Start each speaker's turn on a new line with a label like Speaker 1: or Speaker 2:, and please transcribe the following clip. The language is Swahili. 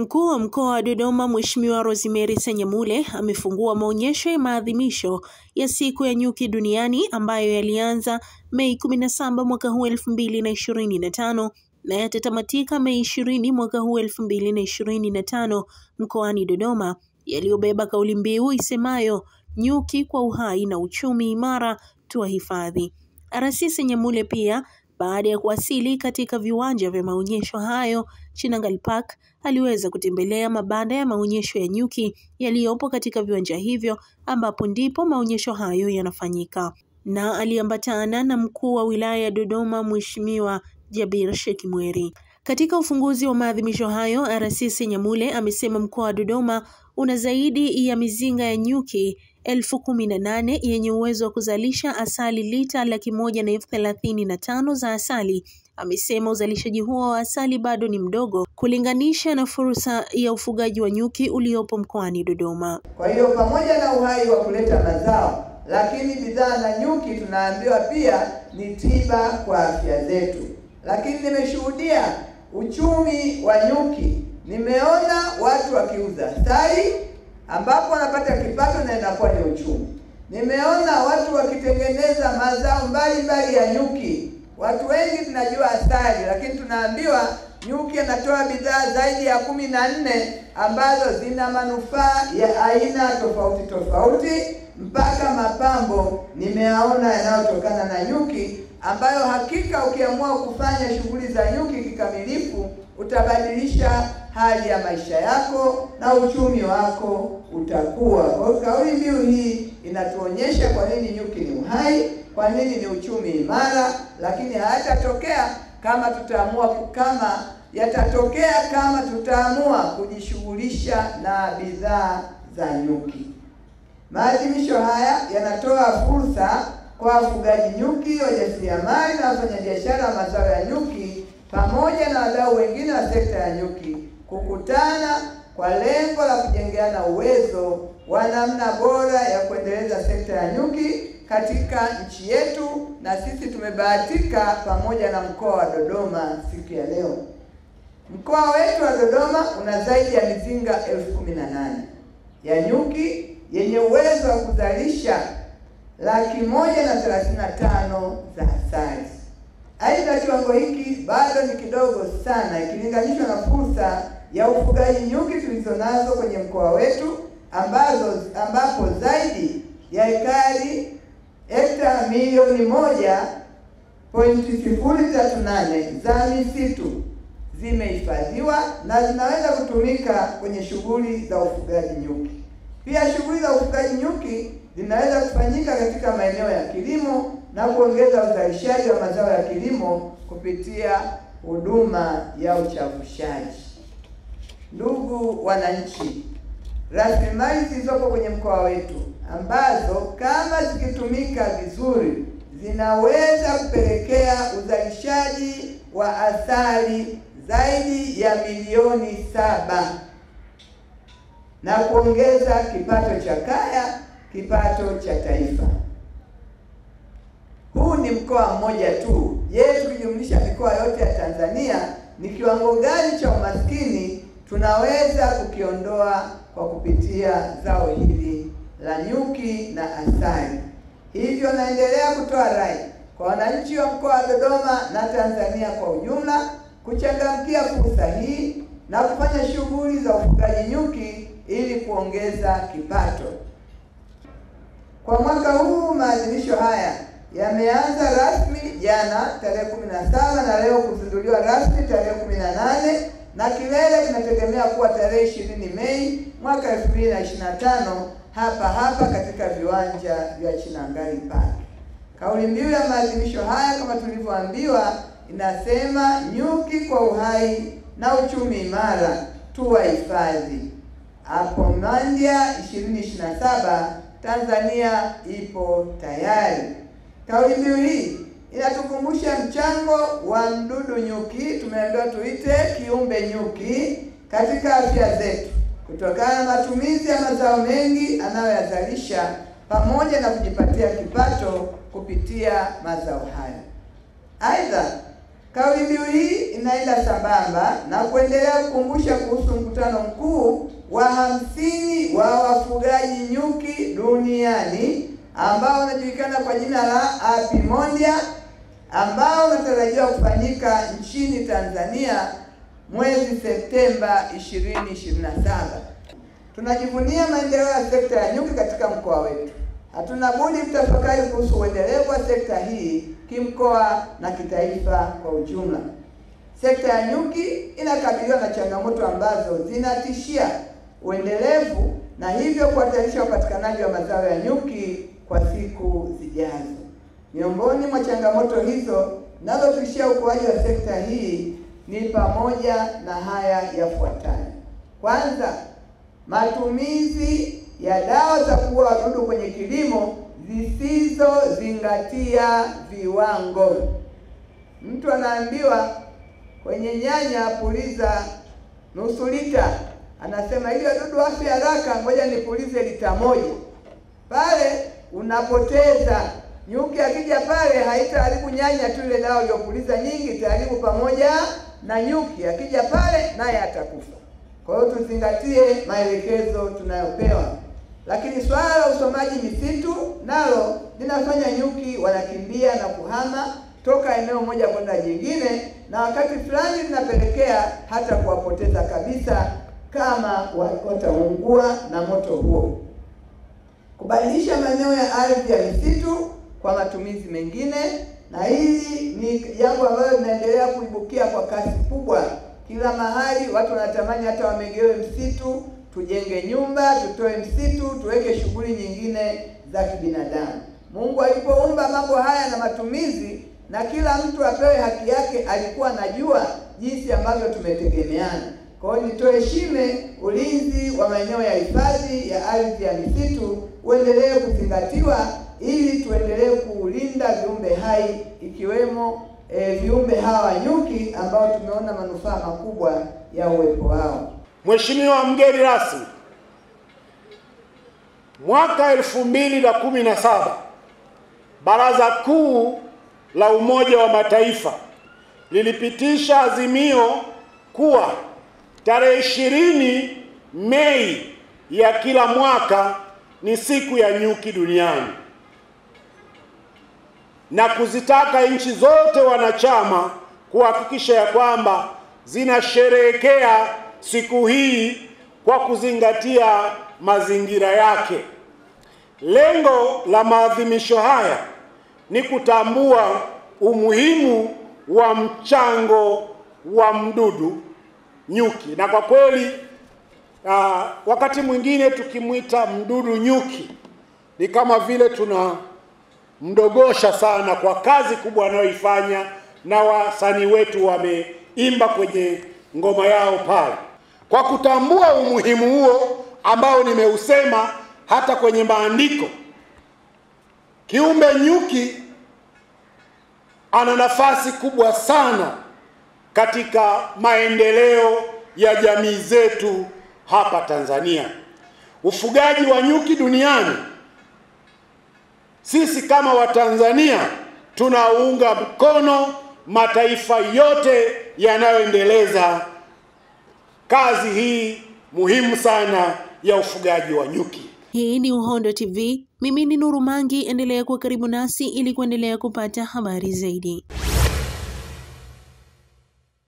Speaker 1: Mkuu wa mkoa wa Dodoma Mheshimiwa Rosemary Senyamule amefungua maonyesho ya maadhimisho ya siku ya nyuki duniani ambayo yalianza Mei 17 mwaka huu 2025 na yatatamatika Mei 20 mwaka huu 2025 mkoani Dodoma, yaliyobeba kauli mbiu isemayo nyuki kwa uhai na uchumi imara tuwahifadhi. RC Senyamule pia baada ya kuwasili katika viwanja vya maonyesho hayo Chinangali Park, aliweza kutembelea mabanda ya maonyesho ya nyuki yaliyopo katika viwanja hivyo ambapo ndipo maonyesho hayo yanafanyika, na aliambatana na mkuu wa wilaya ya Dodoma Mheshimiwa Jabir Sheikh Mweri. Katika ufunguzi wa maadhimisho hayo, RC Senyamule amesema mkoa wa Dodoma una zaidi ya mizinga ya nyuki 18,000 yenye uwezo wa kuzalisha asali lita 135,000 za asali. Amesema uzalishaji huo wa asali bado ni mdogo kulinganisha na fursa ya ufugaji wa nyuki uliopo mkoani Dodoma.
Speaker 2: Kwa hiyo pamoja na uhai wa kuleta mazao, lakini bidhaa na nyuki tunaambiwa pia ni tiba kwa afya zetu. Lakini nimeshuhudia uchumi wa nyuki. Nimeona watu wakiuza asali ambapo wanapata kipato na inakuwa ni uchumi. Nimeona watu wakitengeneza mazao mbalimbali ya nyuki. Watu wengi tunajua asali, lakini tunaambiwa nyuki anatoa bidhaa zaidi ya 14 ambazo zina manufaa ya aina tofauti tofauti mpaka mapambo nimeyaona yanayotokana na nyuki, ambayo hakika ukiamua kufanya shughuli za nyuki kikamilifu utabadilisha hali ya maisha yako na uchumi wako utakuwa. Kwa kauli mbiu hii inatuonyesha kwa nini nyuki ni uhai, kwa nini ni uchumi imara, lakini hayatatokea kama tutaamua kujishughulisha na bidhaa za nyuki. Maadhimisho haya yanatoa fursa kwa wafugaji nyuki, wajasiriamali na wafanyabiashara wa mazao ya nyuki pamoja na wadau wengine wa sekta ya nyuki kukutana kwa lengo la kujengeana uwezo wa namna bora ya kuendeleza sekta ya nyuki katika nchi yetu. Na sisi tumebahatika pamoja na mkoa wa Dodoma siku ya leo. Mkoa wetu wa Dodoma una zaidi ya mizinga 18,000 ya nyuki yenye uwezo wa kuzalisha 135,000 za asali. Aidha, kiwango hiki bado ni kidogo sana ikilinganishwa na fursa ya ufugaji nyuki tulizonazo kwenye mkoa wetu ambapo zaidi ya hekta milioni 1.038 za misitu zimehifadhiwa na zinaweza kutumika kwenye shughuli za ufugaji nyuki. Pia shughuli za ufugaji nyuki zinaweza kufanyika katika maeneo ya kilimo na kuongeza uzalishaji wa mazao ya kilimo kupitia huduma ya uchavushaji. Ndugu wananchi, rasilimali zilizopo kwenye mkoa wetu ambazo kama zikitumika vizuri zinaweza kupelekea uzalishaji wa asali zaidi ya milioni 7 na kuongeza kipato cha kaya, kipato cha taifa. Huu ni mkoa mmoja tu. Tukijumlisha mikoa yote ya Tanzania, ni kiwango gani cha umaskini tunaweza kukiondoa kwa kupitia zao hili la nyuki na asali. Hivyo naendelea kutoa rai kwa wananchi wa mkoa wa Dodoma na Tanzania kwa ujumla kuchangamkia fursa hii na kufanya shughuli za ufugaji nyuki ili kuongeza kipato. Kwa mwaka huu maadhimisho haya yameanza rasmi jana tarehe 17 na leo kuzinduliwa rasmi tarehe 18 na kilele kinategemea kuwa tarehe 20 Mei mwaka 2025 hapa katika viwanja vya Chinangali Park. Kauli mbiu ya maadhimisho haya kama tulivyoambiwa inasema nyuki kwa uhai na uchumi imara tuwahifadhi. Hapo Mandia 2027 Tanzania ipo tayari. Kauli mbiu hii inatukumbusha mchango wa mdudu nyuki, tumeambiwa tuite kiumbe nyuki, katika afya zetu kutokana na matumizi ya mazao mengi anayoyazalisha pamoja na kujipatia kipato kupitia mazao haya. Aidha, Kauli mbiu hii inaenda sambamba na kuendelea kukumbusha kuhusu mkutano mkuu wa 50 wa wafugaji nyuki duniani ambao unajulikana kwa jina la Apimondia, ambao unatarajiwa kufanyika nchini Tanzania mwezi Septemba 2027. Tunajivunia maendeleo ya sekta ya nyuki katika mkoa wetu. Hatuna budi kutafakari kuhusu uendelevu wa sekta hii kimkoa na kitaifa kwa ujumla. Sekta ya nyuki inakabiliwa na changamoto ambazo zinatishia uendelevu na hivyo kuhatarisha upatikanaji wa mazao ya nyuki kwa siku zijazo. Miongoni mwa changamoto hizo zinazotishia ukuaji wa sekta hii ni pamoja na haya yafuatayo. Kwanza, matumizi ya dawa za kuua wadudu kwenye kilimo zisizozingatia viwango. Mtu anaambiwa kwenye nyanya puliza nusu lita, anasema ili wadudu wafe haraka ngoja nipulize lita 1. Pale unapoteza. Nyuki akija pale haitaharibu nyanya tu, ile dawa uliyopuliza nyingi itaharibu pamoja na nyuki. Akija pale naye atakufa. Kwa hiyo tuzingatie maelekezo tunayopewa. Lakini swala la usomaji misitu nalo linafanya nyuki wanakimbia na kuhama toka eneo moja kwenda jingine, na wakati fulani linapelekea hata kuwapoteza kabisa kama wataungua na moto huo. Kubadilisha maeneo ya ardhi ya misitu kwa matumizi mengine, na hili ni jambo ambalo linaendelea kuibukia kwa kasi kubwa. Kila mahali watu wanatamani hata wamegewe msitu, tujenge nyumba, tutoe msitu, tuweke shughuli nyingine za kibinadamu. Mungu alipoumba mambo haya na matumizi na kila mtu apewe haki yake, alikuwa anajua jinsi ambavyo tumetegemeana. Kwa hiyo nitoe shime ulinzi wa maeneo ya hifadhi ya ardhi ya misitu uendelee kuzingatiwa ili tuendelee kuulinda viumbe hai ikiwemo viumbe hawa nyuki ambao tumeona manufaa makubwa ya uwepo wao.
Speaker 3: Mheshimiwa mgeni rasmi, mwaka 2017 Baraza Kuu la Umoja wa Mataifa lilipitisha azimio kuwa tarehe 20 Mei ya kila mwaka ni siku ya nyuki duniani, na kuzitaka nchi zote wanachama kuhakikisha ya kwamba zinasherehekea siku hii kwa kuzingatia mazingira yake. Lengo la maadhimisho haya ni kutambua umuhimu wa mchango wa mdudu nyuki, na kwa kweli wakati mwingine tukimwita mdudu nyuki ni kama vile tunamdogosha sana kwa kazi kubwa anayoifanya, na wasanii wetu wameimba kwenye ngoma yao pale. Kwa kutambua umuhimu huo ambao nimeusema hata kwenye maandiko, kiumbe nyuki ana nafasi kubwa sana katika maendeleo ya jamii zetu hapa Tanzania. Ufugaji wa nyuki duniani, sisi kama Watanzania tunaunga mkono mataifa yote yanayoendeleza kazi hii muhimu sana ya ufugaji wa nyuki.
Speaker 1: Hii ni Uhondo TV. Mimi ni Nuru Mangi, endelea kuwa karibu nasi ili kuendelea kupata habari zaidi.